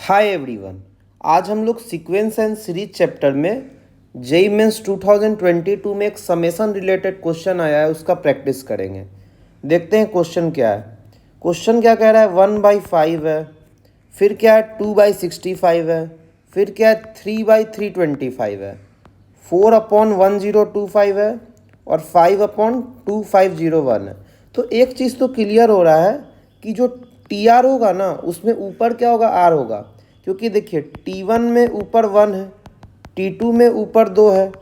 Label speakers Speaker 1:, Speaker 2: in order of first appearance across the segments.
Speaker 1: Hi everyone. आज हम लोग सीक्वेंस एंड सीरीज चैप्टर में जेईई मेंस 2022 में एक समेशन रिलेटेड क्वेश्चन आया है, उसका प्रैक्टिस करेंगे। देखते हैं क्वेश्चन क्या है। क्वेश्चन क्या कह रहा है, 1/5 है, फिर क्या है 2/65 है, फिर क्या है 3/325 है, 4/1025 है और 5/2501 है। तो एक चीज़ तो क्लियर हो रहा है कि जो टी आर होगा ना उसमें ऊपर क्या होगा, आर होगा। क्योंकि देखिए T1 में ऊपर 1 है, T2 में ऊपर 2 है,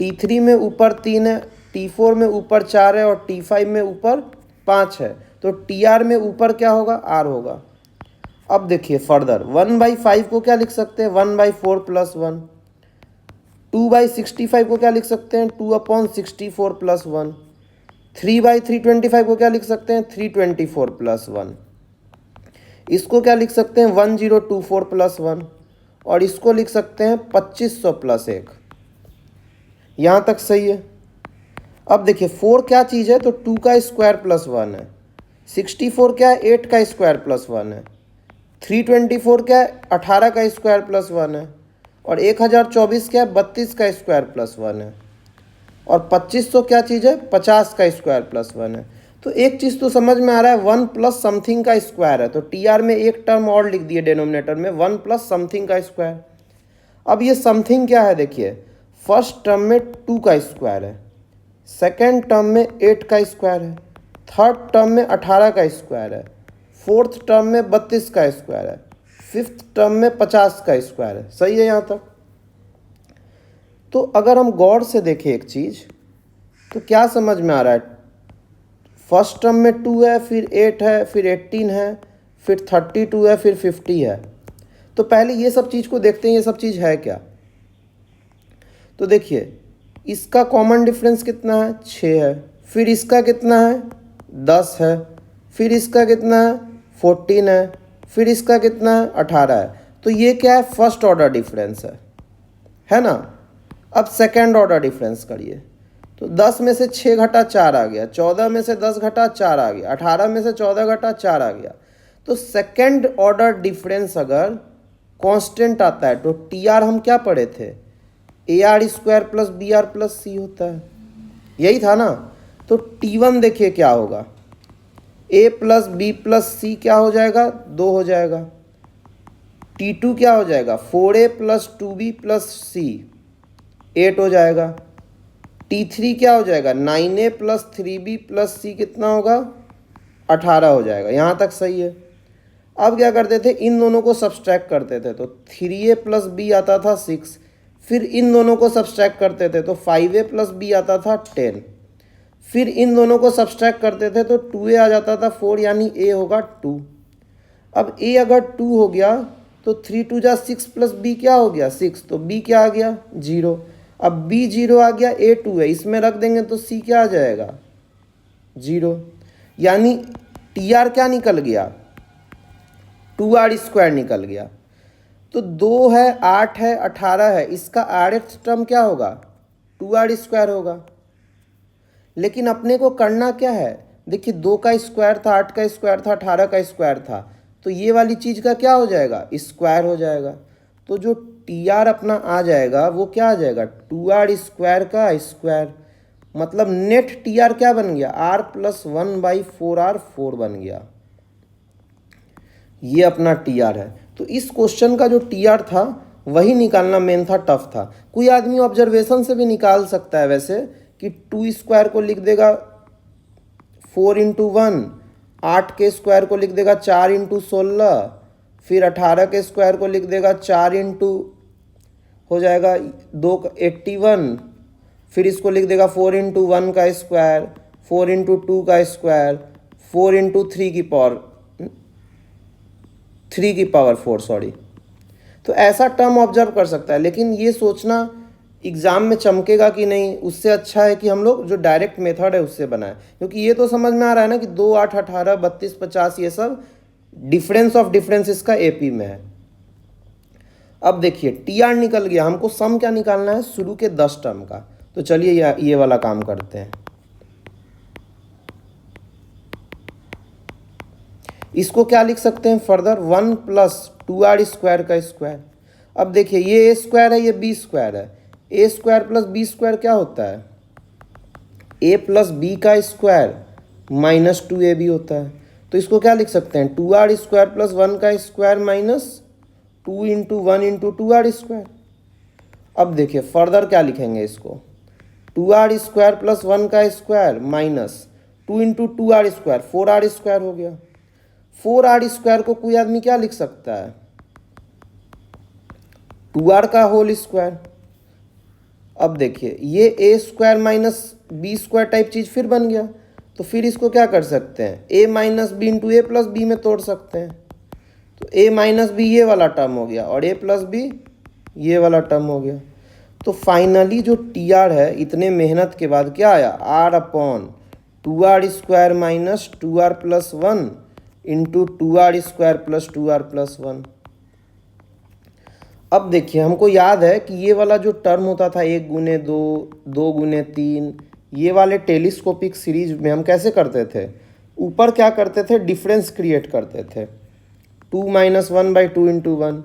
Speaker 1: T3 में ऊपर 3 है, T4 में ऊपर 4 है और T5 में ऊपर 5 है। तो टी आर में ऊपर क्या होगा, आर होगा। अब देखिए फर्दर 1/5 को क्या लिख सकते हैं, 1/4 + 1। 2/65 को क्या लिख सकते हैं, 2/64 + 1। 3/325 को क्या लिख सकते हैं, 324 + 1। इसको क्या लिख सकते हैं, 1024 + 1। और इसको लिख सकते हैं 2500 + 1। यहाँ तक सही है। अब देखिए 4 क्या चीज़ है, तो 2 का स्क्वायर + 1 है। 64 क्या है, 8 का स्क्वायर + 1 है। 324 क्या है, 18 का स्क्वायर + 1 है। और 1024 क्या है, 32 का स्क्वायर + 1 है। और 2500 क्या चीज़ है, 50 का स्क्वायर + 1 है। तो एक चीज़ तो समझ में आ रहा है, 1 प्लस समथिंग का स्क्वायर है। तो टी आर में एक टर्म और लिख दिए डेनोमिनेटर में, 1 प्लस समथिंग का स्क्वायर। अब ये समथिंग क्या है, देखिए फर्स्ट टर्म में 2 का स्क्वायर है, सेकेंड टर्म में 8 का स्क्वायर है, थर्ड टर्म में 18 का स्क्वायर है, फोर्थ टर्म में 32 का स्क्वायर है, फिफ्थ टर्म में 50 का स्क्वायर है। सही है यहाँ तक। तो अगर हम गौर से देखें एक चीज़, तो क्या समझ में आ रहा है, फर्स्ट टर्म में 2 है, फिर 8 है, फिर 18 है, फिर 32 है, फिर 50 है। तो पहले ये सब चीज़ को देखते हैं, ये सब चीज़ है क्या। तो देखिए इसका कॉमन डिफरेंस कितना है, 6 है। फिर इसका कितना है, 10 है। फिर इसका कितना है, 14 है। फिर इसका कितना है, 18 है। तो ये क्या है, फर्स्ट ऑर्डर डिफरेंस है ना। अब सेकेंड ऑर्डर डिफरेंस करिए, तो 10 में से 6 घटा 4 आ गया, 14 में से 10 घटा 4 आ गया, 18 में से 14 घटा 4 आ गया। तो सेकेंड ऑर्डर डिफरेंस अगर कांस्टेंट आता है तो टी आर हम क्या पढ़े थे, AR² + BR + C होता है, यही था ना। तो T1 देखिए क्या होगा, A + B + C क्या हो जाएगा, 2 हो जाएगा। T2 क्या हो जाएगा, 4A + 2B + C 8 हो जाएगा। T3 क्या हो जाएगा, 9A + 3B + C कितना होगा, 18 हो जाएगा। यहाँ तक सही है। अब क्या करते थे, इन दोनों को सब्सट्रैक्ट करते थे, तो 3A + B आता था 6। फिर इन दोनों को सब्सट्रैक्ट करते थे तो 5A + B आता था 10। फिर इन दोनों को सब्सट्रैक्ट करते थे तो 2A आ जाता था 4, यानी A होगा 2। अब A अगर 2 हो गया तो 3 2 जा 6 + B क्या हो गया, 6। तो B क्या आ गया, 0। अब B 0 आ गया, A 2 है, इसमें रख देंगे तो C क्या आ जाएगा, 0। यानी टी आर क्या निकल गया, 2R² निकल गया। तो 2 है, 8 है, 18 है, इसका rth टर्म क्या होगा, 2R² होगा। लेकिन अपने को करना क्या है, देखिए 2 का स्क्वायर था, 8 का स्क्वायर था, 18 का स्क्वायर था, तो ये वाली चीज़ का क्या हो जाएगा, स्क्वायर हो जाएगा। तो जो टी आर अपना आ जाएगा वो क्या आ जाएगा, 2R² का स्क्वायर। मतलब नेट टी आर क्या बन गया, R + 1/4R4 बन गया। ये अपना टी आर है। तो इस क्वेश्चन का जो टी आर था वही निकालना मेन था, टफ था। कोई आदमी ऑब्जर्वेशन से भी निकाल सकता है वैसे, कि 2² को लिख देगा 4 × 1, 8 के स्क्वायर को लिख देगा 4 × 16, फिर 18 के स्क्वायर को लिख देगा 4 हो जाएगा 2 81, फिर इसको लिख देगा 4 × 1 का स्क्वायर, 4 × 2 का स्क्वायर, 4 × 3 की पावर 4, सॉरी। तो ऐसा टर्म ऑब्जर्व कर सकता है। लेकिन ये सोचना एग्ज़ाम में चमकेगा कि नहीं, उससे अच्छा है कि हम लोग जो डायरेक्ट मेथड है उससे बनाएं। क्योंकि ये तो समझ में आ रहा है ना कि 2 8 18 32 50 ये सब डिफरेंस ऑफ डिफरेंसेस का एपी में है। अब देखिए टी आर निकल गया, हमको सम क्या निकालना है, शुरू के 10 टर्म का। तो चलिए ये वाला काम करते हैं। इसको क्या लिख सकते हैं फर्दर, 1 प्लस 2r स्क्वायर का स्क्वायर। अब देखिए ये ए स्क्वायर है, ये बी स्क्वायर है, ए स्क्वायर प्लस बी स्क्वायर क्या होता है, ए प्लस बी का स्क्वायर माइनस 2ab होता है। तो इसको क्या लिख सकते हैं, 2r स्क्वायर प्लस 1 का square minus 2 into 1 into 2r square. अब देखिए फर्दर क्या लिखेंगे इसको, 2r स्क्वायर प्लस 1 का square minus 2 into 2r square, 4r square हो गया। 4r स्क्वायर को कोई आदमी क्या लिख सकता है, 2r का होल स्क्वायर। अब देखिए ये A square minus B square type चीज़ फिर बन गया। तो फिर इसको क्या कर सकते हैं, ए माइनस बी इंटू ए प्लस बी में तोड़ सकते हैं। तो ए माइनस बी ये वाला टर्म हो गया और ए प्लस बी ये वाला टर्म हो गया। तो फाइनली जो टी आर है इतने मेहनत के बाद क्या आया, r upon 2r square minus 2r plus 1 into 2r square plus 2r plus 1। अब देखिए हमको याद है कि ये वाला जो टर्म होता था 1 गुने 2, 2 गुने 3, ये वाले टेलीस्कोपिक सीरीज में हम कैसे करते थे, ऊपर क्या करते थे, डिफरेंस क्रिएट करते थे, 2 minus 1/2 into 1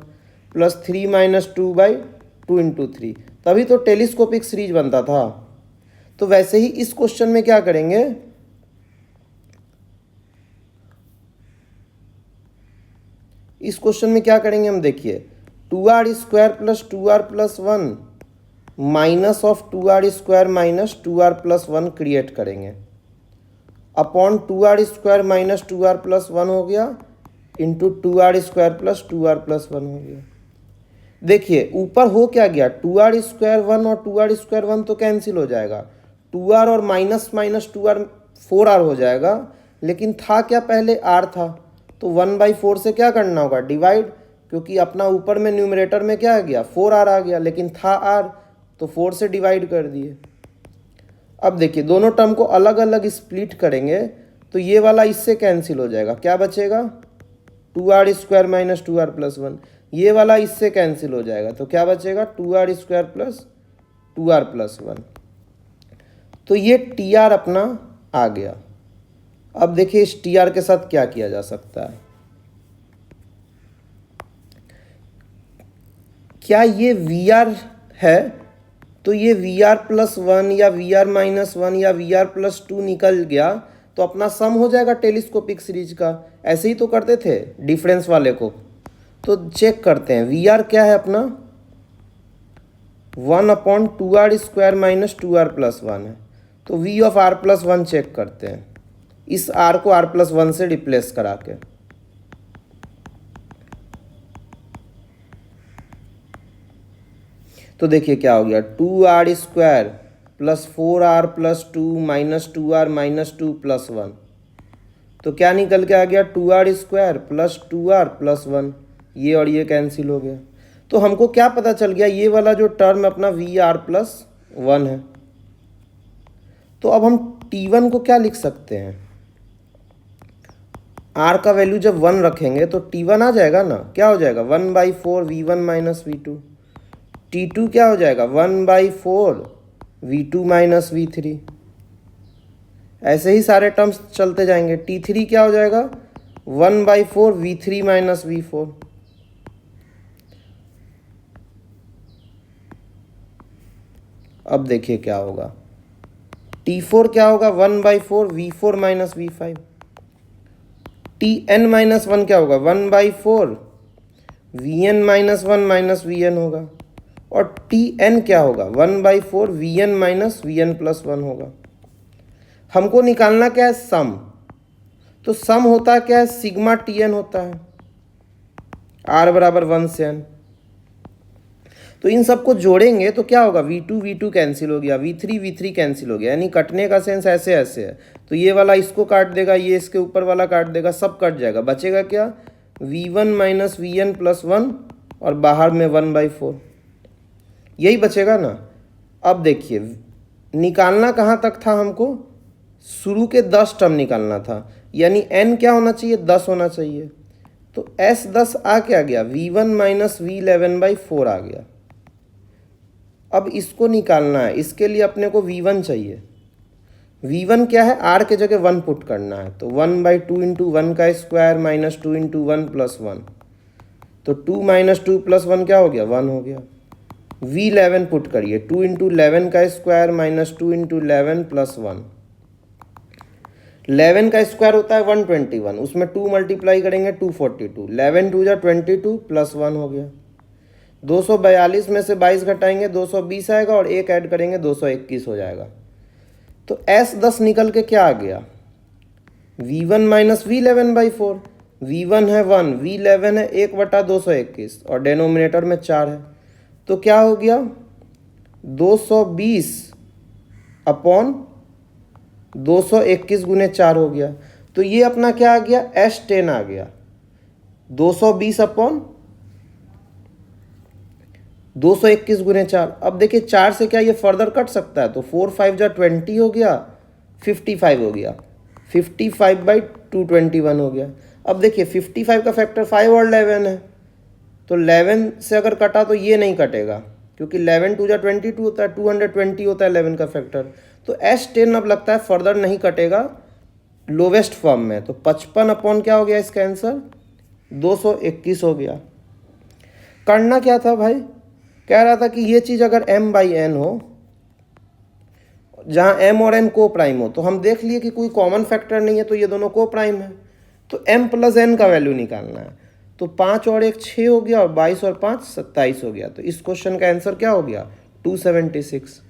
Speaker 1: plus 3 minus 2/2 into 3, तभी तो टेलीस्कोपिक सीरीज बनता था। तो वैसे ही इस क्वेश्चन में क्या करेंगे, इस क्वेश्चन में क्या करेंगे हम, देखिए 2r square plus 2r plus 1 minus of 2r square minus 2r plus 1 create करेंगे upon 2r square minus 2r plus 1 हो गया into 2r square plus 2r plus 1 हो गया। देखिए ऊपर हो क्या गया, 2r स्क्वायर 1 और 2r स्क्वायर 1 तो कैंसिल हो जाएगा, 2r और माइनस माइनस 2r 4r हो जाएगा, लेकिन था क्या पहले r था, तो 1/4 से क्या करना होगा, डिवाइड, क्योंकि अपना ऊपर में न्यूमरेटर में क्या आ गया, 4r आ गया, लेकिन था r तो 4 से डिवाइड कर दिए। अब देखिए दोनों टर्म को अलग अलग स्प्लिट करेंगे तो ये वाला इससे कैंसिल हो जाएगा, क्या बचेगा, 2r square minus 2r plus 1, ये वाला इससे कैंसिल हो जाएगा तो क्या बचेगा, 2r square plus 2r plus 1। तो ये टी आर अपना आ गया। अब देखिए इस टी आर के साथ क्या किया जा सकता है, क्या ये वी आर है तो ये वी आर प्लस 1 या वी आर माइनस 1 या वी आर प्लस 2 निकल गया तो अपना सम हो जाएगा टेलीस्कोपिक सीरीज का। ऐसे ही तो करते थे डिफरेंस वाले को। तो चेक करते हैं वी आर क्या है अपना, 1/2r square minus 2r plus 1 है। तो V of r plus 1 check करते हैं, इस r को r प्लस 1 से रिप्लेस करा के। तो देखिए क्या हो गया, 2r square plus 4r plus 2 minus 2r minus 2 plus 1। तो क्या निकल के आ गया, 2r square plus 2r plus 1, ये और ये कैंसिल हो गया। तो हमको क्या पता चल गया, ये वाला जो टर्म अपना वी आर प्लस 1 है। तो अब हम t1 को क्या लिख सकते हैं, r का वैल्यू जब 1 रखेंगे तो t1 आ जाएगा ना, क्या हो जाएगा, 1/4 v1 माइनस v2। t2 क्या हो जाएगा, 1/4 v2 माइनस v3। ऐसे ही सारे टर्म्स चलते जाएंगे। t3 क्या हो जाएगा, 1/4 v3 माइनस v4। अब देखिए क्या होगा, t4 क्या होगा, 1/4 v4 minus v5। tn minus 1 क्या होगा, 1/4 vn माइनस 1 माइनस vn होगा। और tn क्या होगा, 1/4 vn माइनस vn प्लस 1 होगा। हमको निकालना क्या है, सम। तो सम होता है क्या है, सिग्मा tn होता है, r बराबर 1 से n। तो इन सबको जोड़ेंगे तो क्या होगा, v2 कैंसिल हो गया, v3 कैंसिल हो गया, यानी कटने का सेंस ऐसे ऐसे है। तो ये वाला इसको काट देगा, ये इसके ऊपर वाला काट देगा, सब कट जाएगा, बचेगा क्या, v1 माइनस vn प्लस 1 और बाहर में 1/4, यही बचेगा ना। अब देखिए निकालना कहाँ तक था हमको, शुरू के 10 टर्म निकालना था, यानी n क्या होना चाहिए, 10 होना चाहिए। तो s 10 आ क्या गया, v1 माइनस v11/4 आ गया। अब इसको निकालना है, इसके लिए अपने को v1 चाहिए। V1 क्या है, R के जगह 1 पुट करना है, तो 1/2 इंटू 1 का स्क्वायर माइनस 2 इंटू 1 प्लस 1, तो 2 माइनस 2 प्लस 1 क्या हो गया, 1 हो गया। V11 पुट करिए, 2 इंटू 11 का स्क्वायर माइनस 2 इंटू 11 प्लस 1। 11 का स्क्वायर होता है 121, उसमें 2 मल्टीप्लाई करेंगे 242, 11 2 जा 22 प्लस 1 हो गया। 242 में से 22 घटाएंगे 220 आएगा और 1 ऐड करेंगे 221 हो जाएगा। तो S10 निकल के क्या आ गया, V1 माइनस V11/4। V1 है 1, V11 है 1/221 और डेनोमिनेटर में 4 है, तो क्या हो गया 220 अपॉन 221 गुने 4 हो गया। तो ये अपना क्या आ गया, S10 आ गया, 220 अपॉन 221 गुने 4। अब देखिए 4 से क्या ये फर्दर कट सकता है, तो 4 5 जा 20 हो गया, 55 हो गया, 55/221 हो गया। अब देखिए 55 का फैक्टर 5 और 11 है, तो 11 से अगर कटा तो ये नहीं कटेगा, क्योंकि 11 2 जा 22 होता है, 220 होता है 11 का फैक्टर। तो S10 अब लगता है फर्दर नहीं कटेगा लोवेस्ट फॉर्म में, तो 55 अपॉन क्या हो गया इसका आंसर 221 हो गया। करना क्या था भाई, कह रहा था कि ये चीज़ अगर m/n हो, जहाँ m और n को प्राइम हो, तो हम देख लिए कि कोई कॉमन फैक्टर नहीं है, तो ये दोनों को प्राइम है, तो m प्लस n का वैल्यू निकालना है। तो 5 और 1 6 हो गया और 22 और 5 27 हो गया। तो इस क्वेश्चन का आंसर क्या हो गया 276।